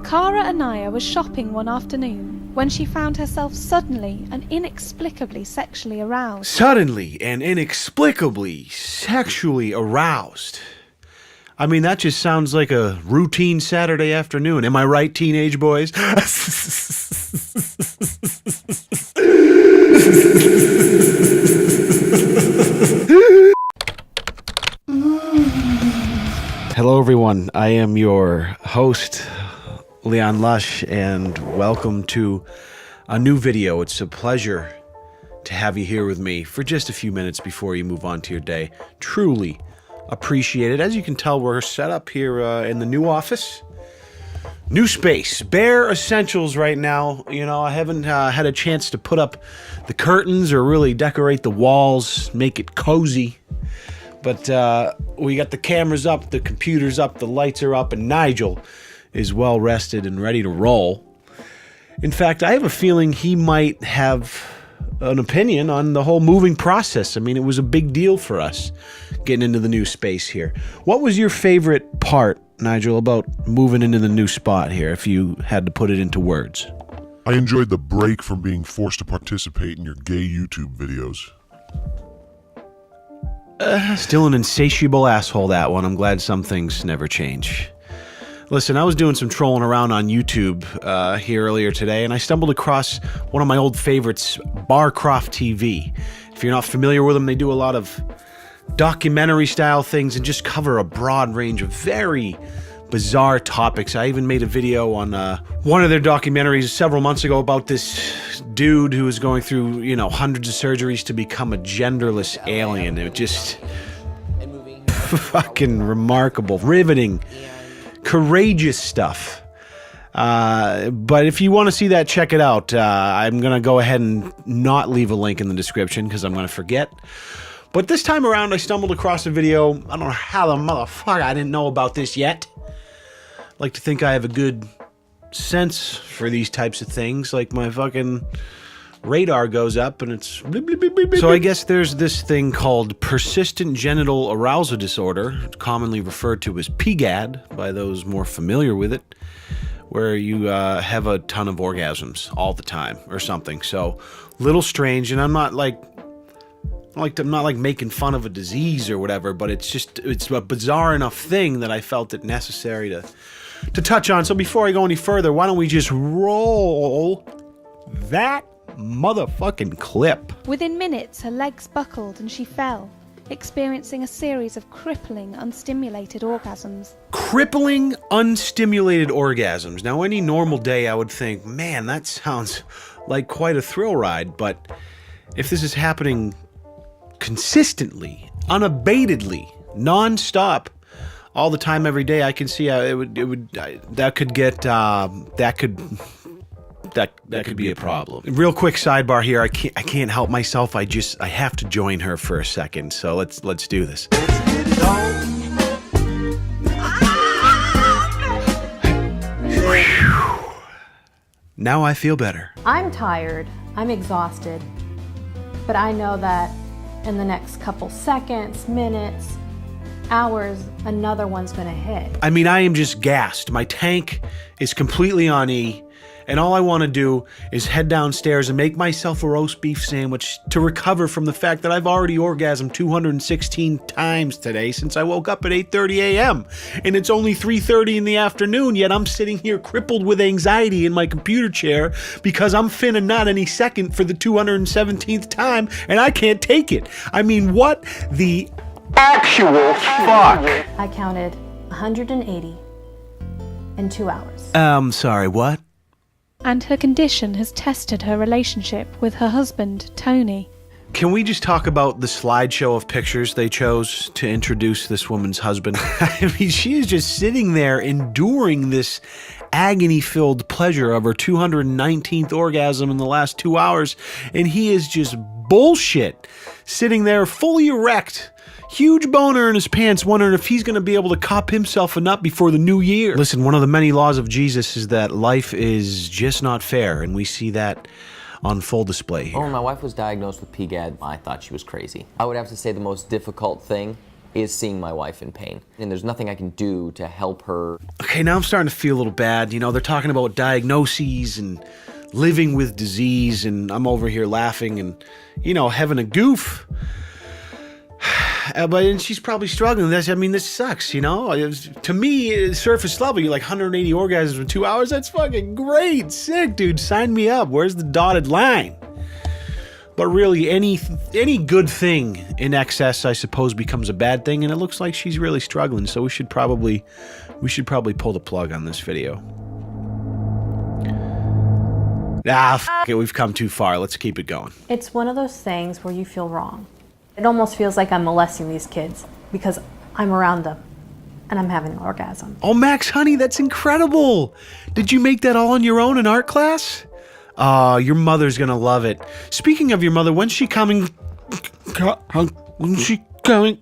Cara Anaya was shopping one afternoon when she found herself suddenly and inexplicably sexually aroused. Suddenly and inexplicably sexually aroused. I mean, that just sounds like a routine Saturday afternoon. Am I right, teenage boys? Hello, everyone. I am your host, Leon Lush, and welcome to a new video. It's a pleasure to have you here with me for just a few minutes before you move on to your day. Truly appreciate it. As you can tell, we're set up here in the new office. New space, bare essentials right now. You know, I haven't had a chance to put up the curtains or really decorate the walls, make it cozy. But we got the cameras up, the computers up, the lights are up, and Nigel is well rested and ready to roll. In fact, I have a feeling he might have an opinion on the whole moving process. I mean, it was a big deal for us getting into the new space here. What was your favorite part, Nigel, about moving into the new spot here, if you had to put it into words? I enjoyed the break from being forced to participate in your gay YouTube videos. Still an insatiable asshole, that one. I'm glad some things never change. Listen, I was doing some trolling around on YouTube here earlier today, and I stumbled across one of my old favorites, Barcroft TV. If you're not familiar with them, they do a lot of documentary-style things and just cover a broad range of very bizarre topics. I even made a video on one of their documentaries several months ago about this dude who was going through, you know, hundreds of surgeries to become a genderless alien. It was just fucking remarkable, riveting, courageous stuff. But if you want to see that, check it out. I'm going to go ahead and not leave a link in the description because I'm going to forget. But this time around, I stumbled across a video. I don't know how the motherfucker I didn't know about this yet. I like to think I have a good sense for these types of things. Like my fucking radar goes up and it's bleep, bleep, bleep, bleep, bleep. So I guess there's this thing called persistent genital arousal disorder, commonly referred to as PGAD by those more familiar with it, where you have a ton of orgasms all the time or something. So little strange, and I'm not like making fun of a disease or whatever, but it's a bizarre enough thing that I felt it necessary to touch on. So before I go any further, why don't we just roll that motherfucking clip? Within minutes, her legs buckled and she fell, experiencing a series of crippling, unstimulated orgasms. Crippling, unstimulated orgasms. Now, any normal day I would think, man, that sounds like quite a thrill ride, but if this is happening consistently, unabatedly, non-stop, all the time, every day, I can see how that could be a problem. Real quick sidebar here. I can't help myself. I have to join her for a second. So let's do this. Now I feel better. I'm tired. I'm exhausted. But I know that in the next couple seconds, minutes, hours, another one's gonna hit. I mean, I am just gassed. My tank is completely on E, and all I want to do is head downstairs and make myself a roast beef sandwich to recover from the fact that I've already orgasmed 216 times today since I woke up at 8:30 a.m. And it's only 3:30 in the afternoon, yet I'm sitting here crippled with anxiety in my computer chair because I'm finna nut any second for the 217th time, and I can't take it. I mean, what the actual fuck? I counted 180 in 2 hours. Sorry, what? And her condition has tested her relationship with her husband, Tony. Can we just talk about the slideshow of pictures they chose to introduce this woman's husband? I mean, she is just sitting there enduring this agony-filled pleasure of her 219th orgasm in the last 2 hours, and he is just bullshit, sitting there fully erect, huge boner in his pants, wondering if he's going to be able to cop himself a nut before the new year. Listen, one of the many laws of Jesus is that life is just not fair, and we see that on full display here. Oh, my wife was diagnosed with PGAD. I thought she was crazy. I would have to say the most difficult thing is seeing my wife in pain. And there's nothing I can do to help her. Okay, now I'm starting to feel a little bad. You know, they're talking about diagnoses and living with disease, and I'm over here laughing and, you know, having a goof. And she's probably struggling. This sucks, you know? To me, surface level, you're like 180 orgasms in 2 hours. That's fucking great. Sick, dude. Sign me up. Where's the dotted line? But really, any good thing in excess, I suppose, becomes a bad thing, and it looks like she's really struggling. So we should probably pull the plug on this video. F it, we've come too far. Let's keep it going. It's one of those things where you feel wrong. It almost feels like I'm molesting these kids because I'm around them and I'm having an orgasm. Oh, Max, honey, that's incredible. Did you make that all on your own in art class? Your mother's gonna love it. Speaking of your mother, when's she coming? When's she coming?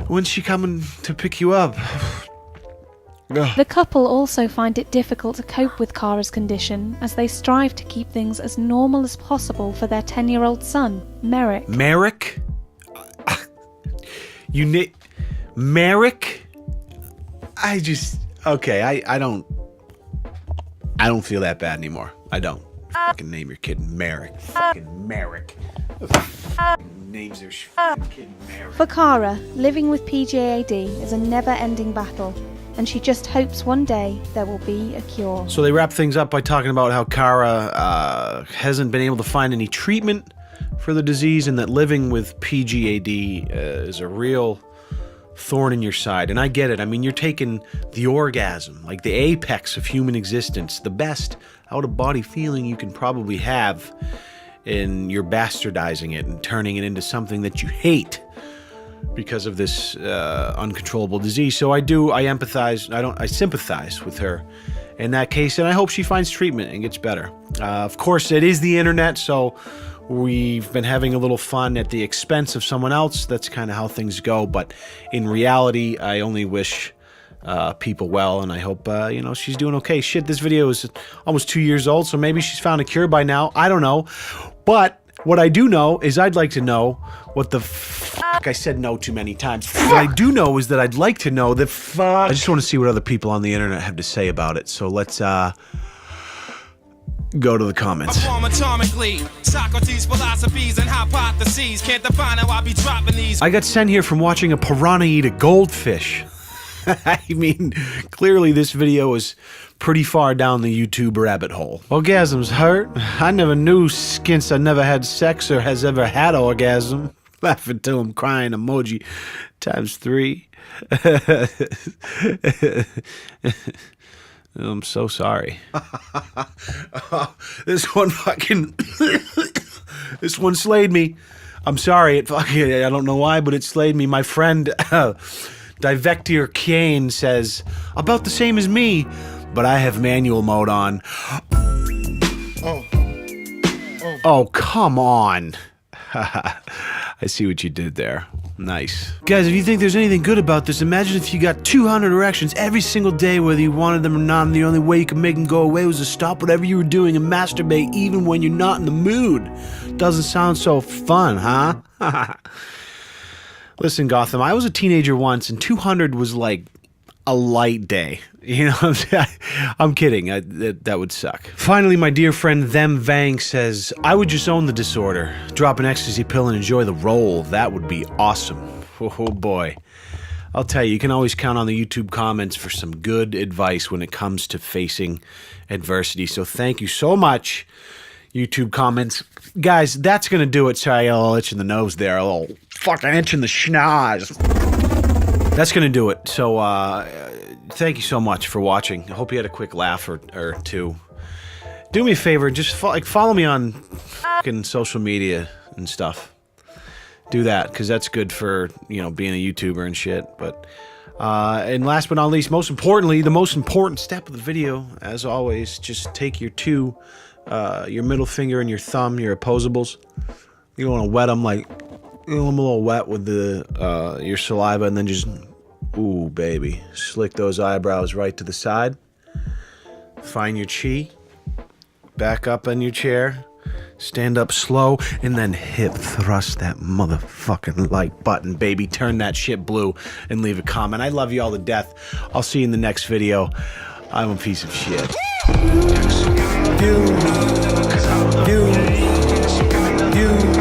When's she coming to pick you up? The couple also find it difficult to cope with Kara's condition as they strive to keep things as normal as possible for their 10-year-old son, Merrick. Merrick? Merrick? I don't feel that bad anymore. I don't. Fucking name your kid Merrick. Fucking Merrick. Names their fucking kid Merrick. For Kara, living with PGAD is a never-ending battle, and she just hopes one day there will be a cure. So they wrap things up by talking about how Kara hasn't been able to find any treatment for the disease, and that living with PGAD is a real thorn in your side. And I get it. I mean, you're taking the orgasm, like the apex of human existence, the best out-of-body feeling you can probably have, and you're bastardizing it and turning it into something that you hate because of this uncontrollable disease. So I empathize. I sympathize with her in that case, and I hope she finds treatment and gets better. Of course, it is the internet, so we've been having a little fun at the expense of someone else. That's kind of how things go. But in reality, I only wish people well, and I hope she's doing okay. Shit, this video is almost 2 years old, so maybe she's found a cure by now. I don't know. But what I do know is I'd like to know what the fuck I said no too many times. What I do know is that I'd like to know the fuck. I just want to see what other people on the internet have to say about it. So let's go to the comments. Socrates' philosophies and hypotheses can't define how I be dropping these. I got sent here from watching a piranha eat a goldfish. I mean, clearly this video is pretty far down the YouTube rabbit hole. Orgasms hurt. I never knew since I never had sex or has ever had orgasm. Laughing till I'm crying emoji ×3. I'm so sorry. This one fucking... this one slayed me. I'm sorry. I don't know why, but it slayed me. My friend... Divectier Kane says, about the same as me, but I have manual mode on. Oh, come on. I see what you did there. Nice. Guys, if you think there's anything good about this, imagine if you got 200 erections every single day, whether you wanted them or not, and the only way you could make them go away was to stop whatever you were doing and masturbate even when you're not in the mood. Doesn't sound so fun, huh? Listen, Gotham, I was a teenager once, and 200 was like a light day. You know what I'm saying? I'm kidding. That would suck. Finally, my dear friend Them Vang says, I would just own the disorder. Drop an ecstasy pill and enjoy the roll. That would be awesome. Oh boy. I'll tell you, you can always count on the YouTube comments for some good advice when it comes to facing adversity. So thank you so much, YouTube comments. Guys, that's going to do it. Sorry, a little itch in the nose there. A little fucking itch in the schnoz. That's going to do it. So, thank you so much for watching. I hope you had a quick laugh or two. Do me a favor, just follow me on fucking social media and stuff. Do that, because that's good for, being a YouTuber and shit. But, and last but not least, most importantly, the most important step of the video, as always, just take your your middle finger and your thumb, your opposables. You want to wet them like, them a little wet with your saliva, and then just, ooh, baby, slick those eyebrows right to the side. Find your chi. Back up on your chair. Stand up slow and then hip thrust that motherfucking like button, baby. Turn that shit blue and leave a comment. I love you all to death. I'll see you in the next video. I'm a piece of shit. You